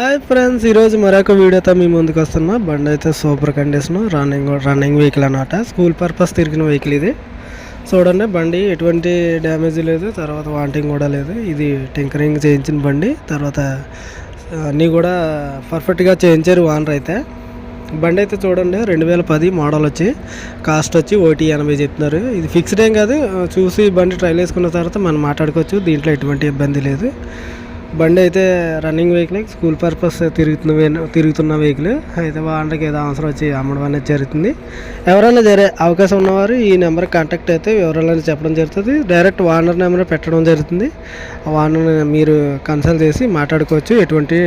Hi friends, ఈరోజు మరొక వీడియోతో మీ ముందుకు వస్తున్నా. బండి అయితే సూపర్ కండిషన్, రన్నింగ్ వెహికల్ అన్నమాట. స్కూల్ పర్పస్ తిరిగిన వెహికల్ ఇది. చూడండి, బండి ఎటువంటి డ్యామేజ్ లేదు, తర్వాత వాంటింగ్ కూడా లేదు. ఇది టింకరింగ్ చేయించిన బండి, తర్వాత అన్నీ కూడా పర్ఫెక్ట్గా చేయించారు ఓనర్ అయితే. బండి అయితే చూడండి 2010 మోడల్ వచ్చి కాస్ట్ వచ్చి 180 చెప్తున్నారు. ఇది ఫిక్స్డ్ ఏం కాదు, చూసి బండి ట్రైల్ వేసుకున్న తర్వాత మనం మాట్లాడుకోవచ్చు. దీంట్లో ఎటువంటి ఇబ్బంది లేదు. బండి అయితే రన్నింగ్ వెహికల్, స్కూల్ పర్పస్ తిరుగుతున్న వెహికల్ అయితే. వాళ్ళకి ఏదో అవసరం వచ్చి అమ్మడం అనేది జరుగుతుంది. ఎవరైనా అవకాశం ఉన్నవారు ఈ నెంబర్ కాంటాక్ట్ అయితే వివరాలని చెప్పడం జరుగుతుంది. డైరెక్ట్ ఓనర్ నెంబర్ పెట్టడం జరుగుతుంది. ఆ ఓనర్ మీరు కన్సల్ట్ చేసి మాట్లాడుకోవచ్చు, ఎటువంటి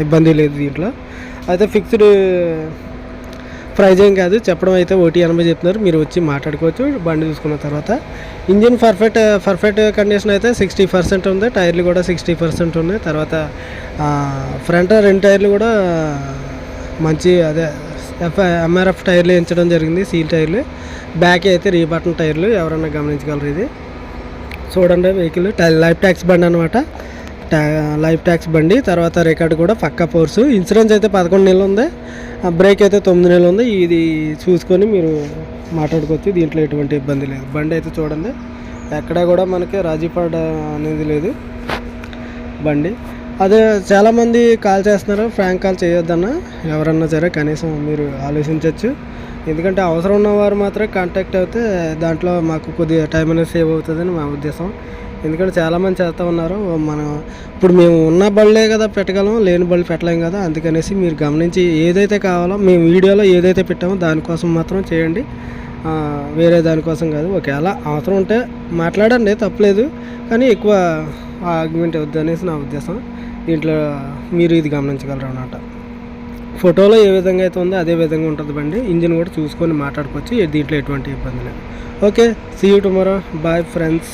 ఇబ్బంది లేదు దీంట్లో. అయితే ఫిక్స్డ్ ప్రైజ్ ఏం కాదు, చెప్పడం అయితే 180 చెప్తున్నారు. మీరు వచ్చి మాట్లాడుకోవచ్చు బండి చూసుకున్న తర్వాత. ఇంజిన్ పర్ఫెక్ట్ కండిషన్ అయితే 60% ఉంది. టైర్లు కూడా 60% ఉన్నాయి. తర్వాత ఫ్రంట్ 2 టైర్లు కూడా మంచి ఎంఆర్ఎఫ్ టైర్లు వేయించడం జరిగింది, సీల్ టైర్లు. బ్యాక్ అయితే రీబటన్ టైర్లు, ఎవరన్నా గమనించగలరు. ఇది చూడండి వెహికల్ లైఫ్ ట్యాక్స్ బండి అనమాట. లైఫ్ ట్యాక్స్ బండి. తర్వాత రికార్డు కూడా పక్కా ఫోర్స్. ఇన్సూరెన్స్ అయితే 11 నెలలు ఉంది, బ్రేక్ అయితే 9 నెలలు ఉంది. ఇది చూసుకొని మీరు మాట్లాడుకోవచ్చు, దీంట్లో ఎటువంటి ఇబ్బంది లేదు. బండి అయితే చూడండి, ఎక్కడా కూడా మనకి రాజీపాడ అనేది లేదు బండి. అదే చాలామంది కాల్ చేస్తున్నారు, ఫ్రాంక్ కాల్ చేయొద్దన్న. ఎవరన్నా సరే కనీసం మీరు ఆలోచించవచ్చు. ఎందుకంటే అవసరం ఉన్నవారు మాత్రం కాంటాక్ట్ అయితే దాంట్లో మాకు కొద్దిగా టైం అనేది సేవ్ అవుతుందని మా ఉద్దేశం. ఎందుకంటే చాలామంది చేస్తూ ఉన్నారు. మనం ఇప్పుడు మేము ఉన్న బళ్ళే కదా పెట్టగలం, లేని బళ్ళు పెట్టలేం కదా. అందుకనేసి మీరు గమనించి ఏదైతే కావాలో మేము వీడియోలో ఏదైతే పెట్టామో దానికోసం మాత్రం చేయండి, వేరే దానికోసం కాదు. ఒకవేళ అవసరం ఉంటే మాట్లాడండి, తప్పలేదు. కానీ ఎక్కువ ఆర్గ్యుమెంట్ వద్దు అనేసి నా ఉద్దేశం. దీంట్లో మీరు ఇది గమనించగలరు అన్నమాట. ఫోటోలో ఏ విధంగా అయితే ఉందో అదే విధంగా ఉంటుంది బండి. ఇంజిన్ కూడా చూసుకొని మాట్లాడుకోవచ్చు, దీంట్లో ఎటువంటి ఇబ్బంది లేదు. Okay, see you tomorrow. Bye friends.